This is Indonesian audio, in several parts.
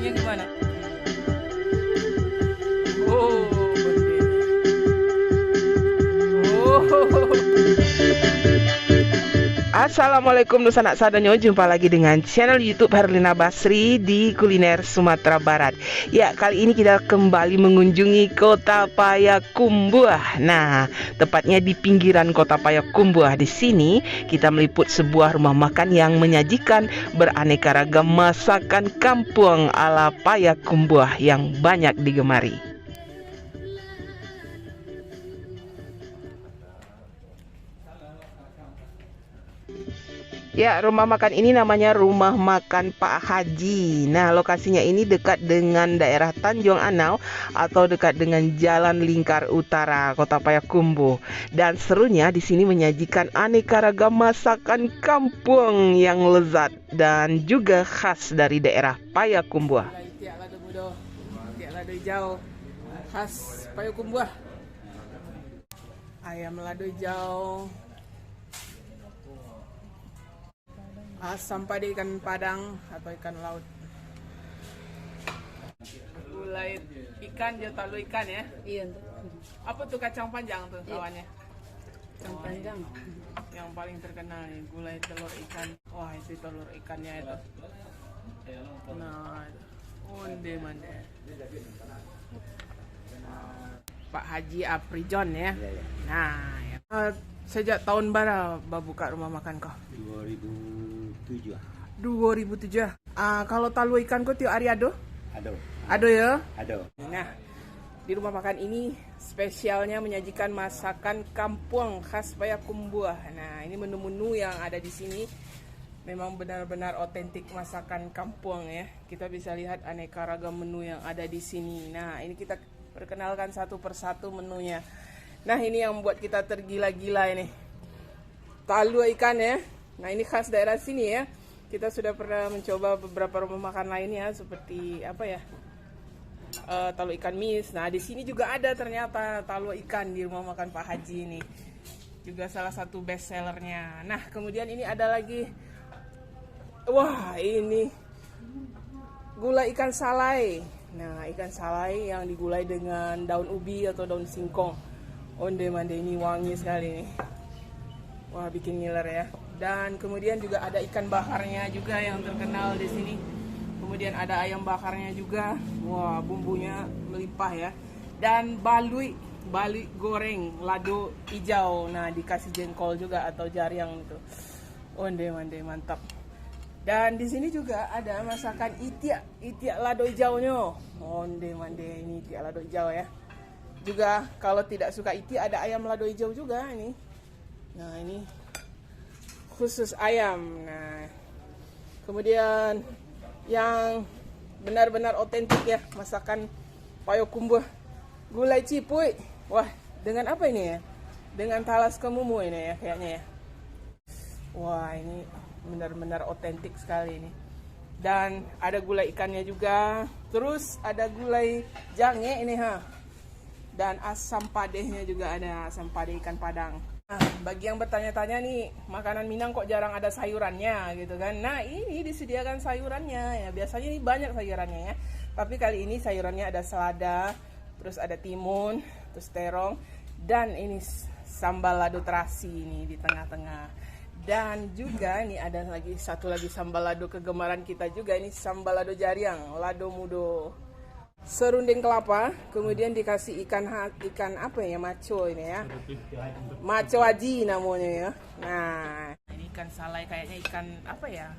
gorengnya gimana? Oh, Assalamualaikum Nusanak Sadanyo, jumpa lagi dengan channel YouTube Herlina Basri di Kuliner Sumatera Barat. Ya, kali ini kita kembali mengunjungi Kota Payakumbuh. Nah, tepatnya di pinggiran Kota Payakumbuh. Di sini kita meliput sebuah rumah makan yang menyajikan beraneka ragam masakan kampung ala Payakumbuh yang banyak digemari. Ya, rumah makan ini namanya Rumah Makan Pak Haji. Nah, lokasinya ini dekat dengan daerah Tanjung Anau atau dekat dengan Jalan Lingkar Utara, Kota Payakumbuh. Dan serunya di sini menyajikan aneka ragam masakan kampung yang lezat dan juga khas dari daerah Payakumbuh. Tiak lado mudo, tiak lado hijau, khas Payakumbuh. Ayam lado hijau, asam padi ikan padang atau ikan laut. Gulai ikan, dia tahu ikan ya? Iya. Apa tuh kacang panjang tuh lawannya? Kacang panjang. Yang paling terkenal nih, gulai telur ikan. Wah, itu telur ikannya itu. Nah, onde mande. Pak Haji Aprijon ya. Nah, ya. Sejak tahun berapa buka rumah makan kau? 2007. 2007. Kalau talu ikan kau tiap hari ada? Ada Ya? ada Nah, di rumah makan ini spesialnya menyajikan masakan kampung khas Payakumbuh. Nah, ini menu-menu yang ada di sini memang benar-benar otentik masakan kampung ya. Kita bisa lihat aneka ragam menu yang ada di sini. Nah, ini kita perkenalkan satu persatu menunya. Nah, ini yang membuat kita tergila-gila ini. Talu ikan ya. Nah, ini khas daerah sini ya. Kita sudah pernah mencoba beberapa rumah makan lainnya seperti apa ya? Talu ikan mis. Nah, di sini juga ada ternyata talu ikan di rumah makan Pak Haji ini. Juga salah satu best sellernya. Nah, kemudian ini ada lagi. Wah, ini gulai ikan salai. Nah, ikan salai yang digulai dengan daun ubi atau daun singkong. Onde mande, ini wangi sekali nih. Wah, bikin ngiler ya. Dan kemudian juga ada ikan bakarnya juga yang terkenal di sini. Kemudian ada ayam bakarnya juga. Wah, bumbunya melimpah ya. Dan balui goreng lado hijau. Nah, dikasih jengkol juga atau jariang itu. Onde mande, mantap. Dan di sini juga ada masakan itiak lado hijaunya. Onde mande, ini itiak lado hijau ya. Juga kalau tidak suka itiak ada ayam lado hijau juga ini. Nah, ini khusus ayam. Nah, kemudian yang benar-benar otentik ya masakan Payakumbuh, gulai cipuy. Wah, dengan apa ini ya? Dengan talas kemumu ini ya kayaknya ya. Wah, ini benar-benar otentik sekali ini. Dan ada gulai ikannya juga. Terus ada gulai jange ini ha. Dan asam padehnya juga ada, asam padeh ikan padang. Nah, bagi yang bertanya-tanya nih, makanan Minang kok jarang ada sayurannya gitu kan. Nah, ini disediakan sayurannya ya. Biasanya ini banyak sayurannya ya. Tapi kali ini sayurannya ada selada, terus ada timun, terus terong, dan ini sambal lado terasi ini di tengah-tengah. Dan juga ini ada lagi satu lagi sambal lado kegemaran kita juga, ini sambal lado jariang, lado mudo. Serunding kelapa, kemudian dikasih ikan apa ya, maco ini ya. Maco haji namanya ya. Nah, ini ikan salai kayaknya ikan apa ya?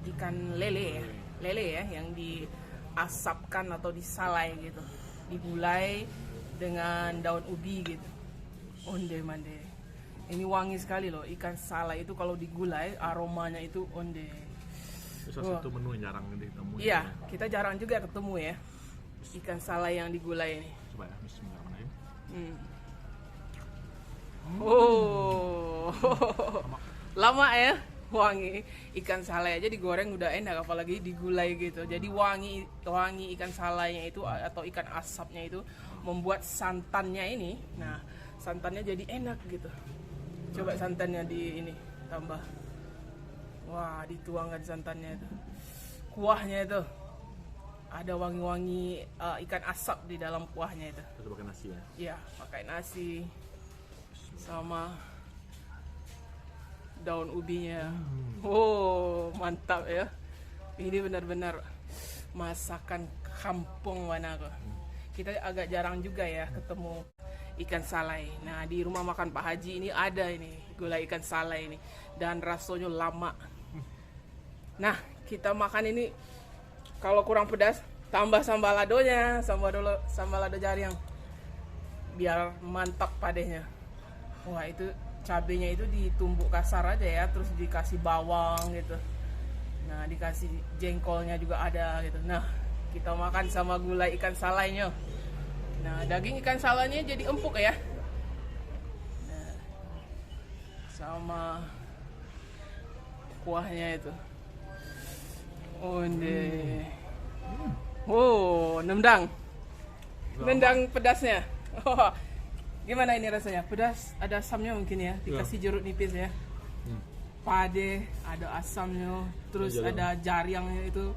Ikan lele ya. Lele ya yang diasapkan atau disalai gitu. Digulai dengan daun ubi gitu. Onde mande. Ini wangi sekali loh, ikan salai itu kalau digulai aromanya itu onde. Itu salah satu menu yang jarang ditemui. Iya, kita jarang juga ketemu ya. Ikan salai yang digulai ini. Coba ya, bismillahirrahmanirrahim. Oh, lama ya wangi ikan salai aja digoreng udah enak, apalagi digulai gitu. Jadi wangi ikan salainya itu atau ikan asapnya itu membuat santannya ini. Nah, santannya jadi enak gitu. Coba santannya di ini tambah. Wah, dituangkan santannya itu. Kuahnya itu. ada wangi-wangi ikan asap di dalam kuahnya itu. Kita pakai nasi ya. Ya, pakai nasi sama daun ubinya. Oh, mantap ya. Ini benar-benar masakan kampung Wanako. Kita agak jarang juga ya ketemu ikan salai. Nah, di rumah makan Pak Haji ini ada ini gulai ikan salai ini dan rasanya lama. Nah, kita makan ini kalau kurang pedas tambah sambal ladonya, sambal lado jariang. Biar mantap padehnya. Wah, itu cabenya itu ditumbuk kasar aja ya, terus dikasih bawang gitu. Nah, dikasih jengkolnya juga ada gitu. Nah, kita makan sama gulai ikan salainya. Nah, daging ikan salainya jadi empuk ya. Nah, sama kuahnya itu. Onde. Oh, nendang pedasnya. Oh, gimana ini rasanya? Pedas, ada asamnya mungkin ya. Dikasih jeruk nipis ya. Pade, ada asamnya, terus ada jariangnya itu.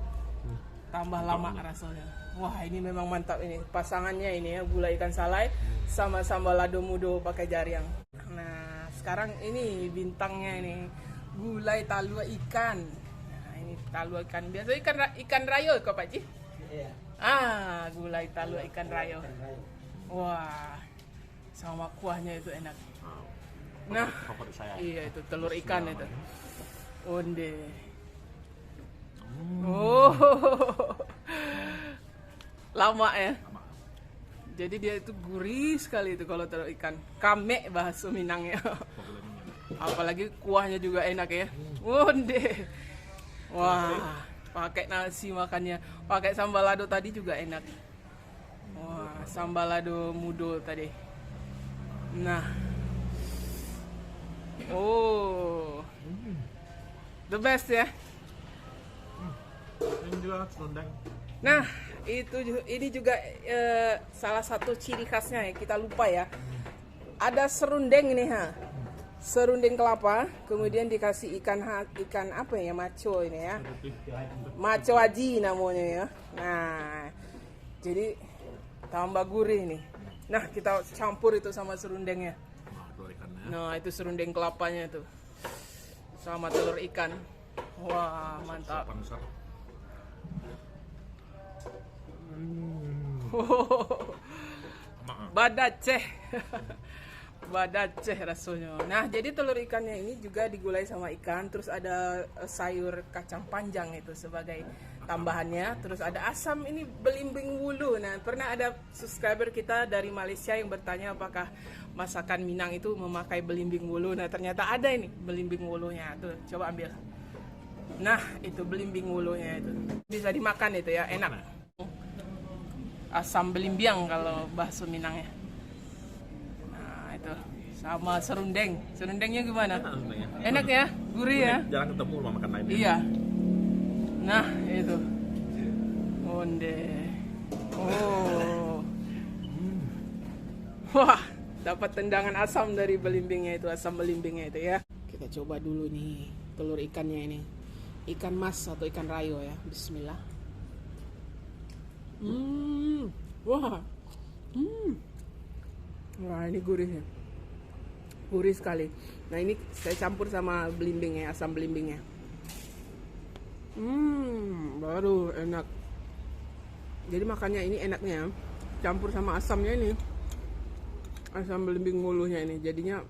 Tambah lama rasanya. Wah, ini memang mantap ini. Pasangannya ini ya, gulai ikan salai sama sambal lado mudo pakai jariang. Nah, sekarang ini bintangnya ini gulai talua ikan. Nah, ini talua ikan biasa, ikan rayo kok Pak Ci? Iya. Gulai talua ikan rayo. Wah, sama kuahnya itu enak. Nah, Favorit saya. iya itu telur ikan itu. Onde. Oh, lama ya. Lama. Jadi dia itu gurih sekali itu kalau telur ikan. Kame bahasa Minangnya. Apalagi kuahnya juga enak ya. Onde. Wah, pakai nasi makannya. Pakai sambal lado tadi juga enak. Wah, sambal lado mudo tadi. Nah. Oh. The best ya. Ini juga serundeng. Nah, ini juga salah satu ciri khasnya ya, kita lupa ya. Ada serundeng ini serundeng kelapa, kemudian dikasih ikan apa ya, maco ini ya. Maco aji namanya ya. Nah, jadi tambah gurih nih. Nah, kita campur itu sama serundengnya. Telur ikannya. Nah, itu serundeng kelapanya itu. Sama telur ikan. Wah, mantap. Besar. Badaceh. Badaceh rasanya. Nah, jadi telur ikannya ini juga digulai sama ikan, terus ada sayur kacang panjang itu sebagai tambahannya, terus ada asam ini belimbing wulu. Nah, pernah ada subscriber kita dari Malaysia yang bertanya apakah masakan Minang itu memakai belimbing wulu. Nah, ternyata ada ini belimbing wulunya. Tuh, coba ambil. Nah, itu belimbing wulunya itu. Bisa dimakan itu ya, enak. Asam belimbiang kalau bahasa Minangnya. Nah, itu sama serundeng. Serundengnya gimana? Enak serundengnya. Enak ya, gurih ya. Jarang ketemu rumah makan lain. Iya. Nah, itu. Onde. Oh. Wah, dapat tendangan asam dari belimbingnya itu, asam belimbingnya itu ya. Kita coba dulu nih telur ikannya ini. Ikan mas atau ikan rayo ya. Bismillah. Wah. Wah, ini gurih ya. Gurih sekali. Nah, ini saya campur sama belimbingnya, asam belimbingnya. Baru enak. Jadi makannya ini enaknya campur sama asamnya ini. Asam belimbing nguluhnya ini. Jadinya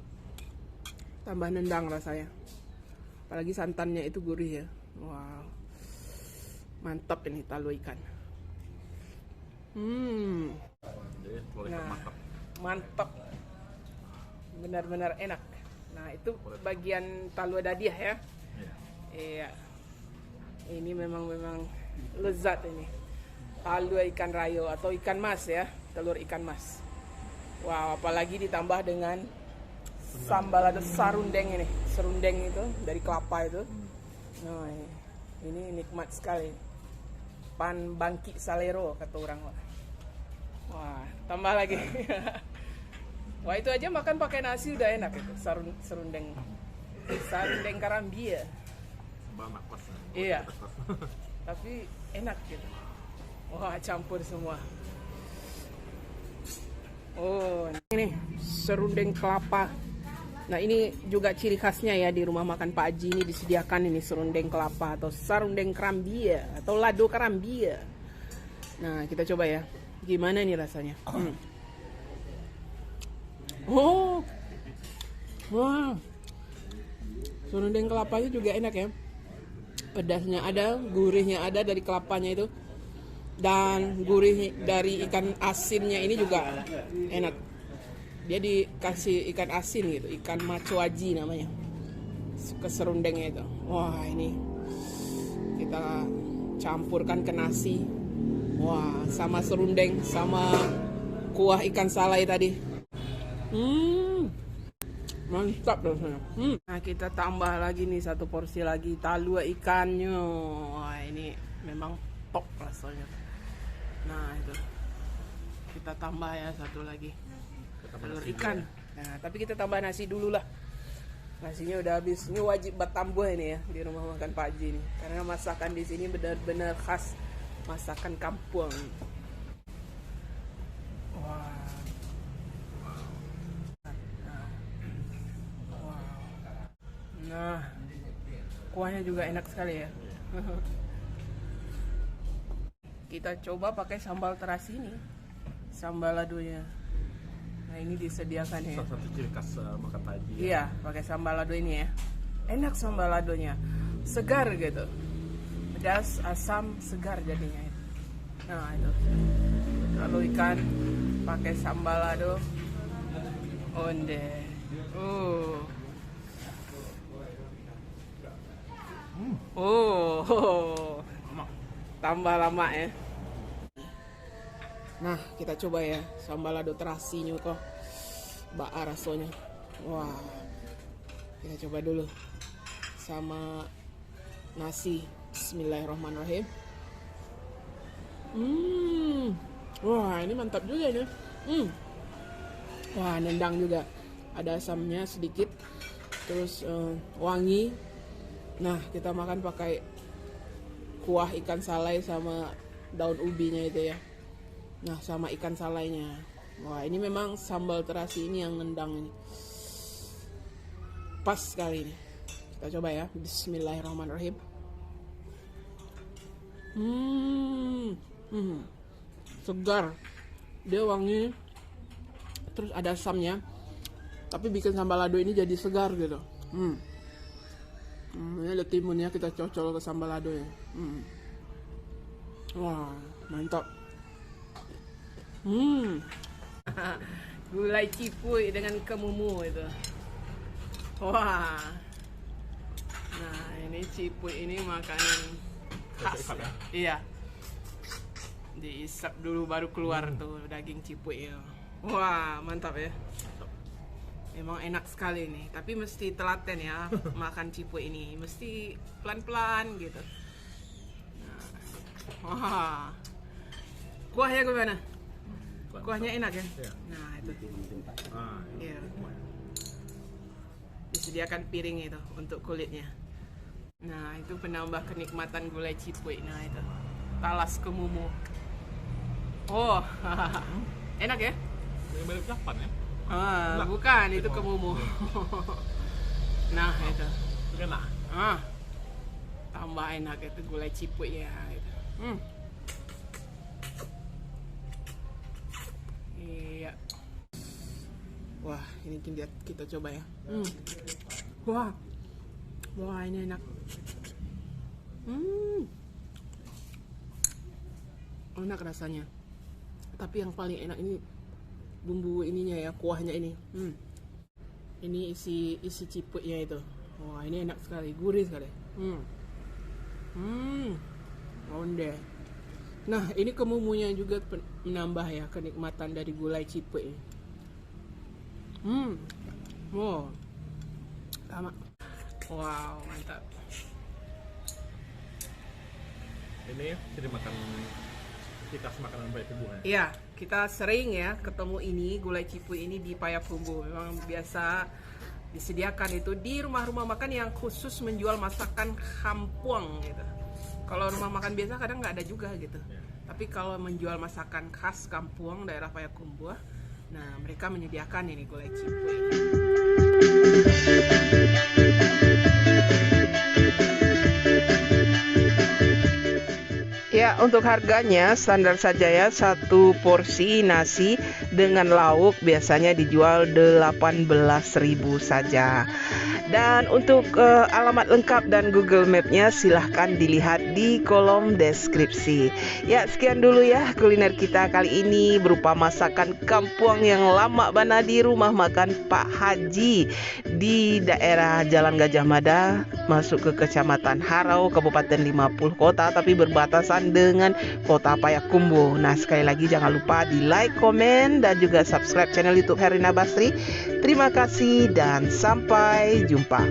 tambah nendang rasanya. Apalagi santannya itu gurih ya. Wow. Mantap ini talua ikan. Jadi telur ikan Nah, mantap. mantap. Benar-benar enak. Nah, itu bagian talua dadiah ya. Iya. Iya. Ini memang lezat ini. Talua ikan rayo atau ikan mas ya, telur ikan mas. Wow, apalagi ditambah dengan sambal ada serundeng ini. Serundeng itu dari kelapa itu. Nah, ini nikmat sekali. Pan bangki salero kata orang. Wah, tambah lagi. Wah, itu aja makan pakai nasi udah enak itu. Serundeng. Serundeng karambia. Sambal nakwas. Iya. Tapi enak gitu. Wah, campur semua. Oh, ini serundeng kelapa. Nah, ini juga ciri khasnya ya di rumah makan Pak Haji ini disediakan ini serundeng kelapa atau sarundeng kerambia atau lado kerambia. Nah, kita coba ya. Gimana nih rasanya? Oh. Wah. Serundeng kelapanya juga enak ya. Pedasnya ada, gurihnya ada dari kelapanya itu. Dan gurih dari ikan asinnya ini juga enak. Dia dikasih ikan asin gitu, ikan macoaji namanya. Ke serundengnya itu. Wah, ini kita campurkan ke nasi. Wah, sama serundeng, sama kuah ikan salai tadi. Mantap rasanya. Nah, kita tambah lagi nih satu porsi lagi talua ikannya. Wah, ini memang top rasanya. Nah, itu kita tambah ya satu lagi telur ikan. Nah, tapi kita tambah nasi dulu lah. Nasinya udah habis. Ini wajib buat tambah ini ya di rumah makan Pak Haji ini. Karena masakan di sini benar-benar khas masakan kampung. Wah. Nah, kuahnya juga enak sekali ya. Kita coba pakai sambal terasi ini, sambal ladonya. Nah, ini disediakan ya. Salah satu ciri khas makan Pak Haji. Iya, pakai sambal lado ini ya. Enak sambal ladonya, segar gitu. Pedas, asam, segar jadinya. Nah, itu. Lalu ikan pakai sambal lado. Onde. Tambah lama ya. Nah, kita coba ya sambal lado terasinya kok. Baa rasanya. Wah. Kita coba dulu sama nasi. Bismillahirrahmanirrahim. Wah, ini mantap juga ini. Wah, nendang juga. Ada asamnya sedikit. Terus wangi. Nah, kita makan pakai kuah ikan salai sama daun ubinya itu ya. Nah, sama ikan salainya. Wah, ini memang sambal terasi ini yang nendang ini. Pas sekali ini. Kita coba ya. Bismillahirrahmanirrahim. Segar. Dia wangi. Terus ada asamnya. Tapi bikin sambal lado ini jadi segar gitu. Ini ada timunnya, kita cocol ke sambal lado ya. Wah, mantap. Gulai cipuy dengan kemumu itu. Wah. Nah, ini cipuy ini makanan khas. Iya. Diisap dulu baru keluar tuh daging cipuy ya. Wah, mantap ya. Emang enak sekali nih, tapi mesti telaten ya makan cipuy ini, mesti pelan-pelan gitu. Nah, wah, kuahnya gimana? Kuahnya enak ya? Iya. Nah, itu. Iya. Lumayan. Disediakan piring itu untuk kulitnya. Nah, itu penambah kenikmatan gulai cipuy. Nah, itu talas kemumu. Oh, enak ya? Mirip Japan ya? Bukan, itu kemumu. Nah, itu. Enak. Tambah enak itu gulai cipuy ya. Itu. Iya. Wah, ini kita coba ya. Wah, ini enak. Enak rasanya. Tapi yang paling enak ini bumbu ininya ya, kuahnya ini. Ini isi ciputnya itu. Wah, ini enak sekali, gurih sekali. Onde. Nah, ini kemumunya juga menambah ya kenikmatan dari gulai ciput ini. Wow. Sama. Wow, mantap. Ini jadi makan kita makanan baik ibu ya. Iya, kita sering ya ketemu ini gulai cipuy ini di Payakumbuh. Memang biasa disediakan itu di rumah-rumah makan yang khusus menjual masakan kampung gitu. Kalau rumah makan biasa kadang nggak ada juga gitu. Tapi kalau menjual masakan khas Kampuang daerah Payakumbuh, nah mereka menyediakan ini gulai cipwe. Ya, untuk harganya standar saja ya, satu porsi nasi dengan lauk biasanya dijual 18.000 saja. Dan untuk alamat lengkap dan Google Map-nya silahkan dilihat di kolom deskripsi. Ya, sekian dulu ya kuliner kita kali ini berupa masakan Kampuang yang lama bana di rumah makan Pak Haji di daerah Jalan Gajah Mada, masuk ke Kecamatan Harau, Kabupaten 50 Kota, tapi berbatasan dengan Kota Payakumbuh. Nah, sekali lagi jangan lupa di like, komen, dan juga subscribe channel YouTube Herina Basri. Terima kasih dan sampai jumpa.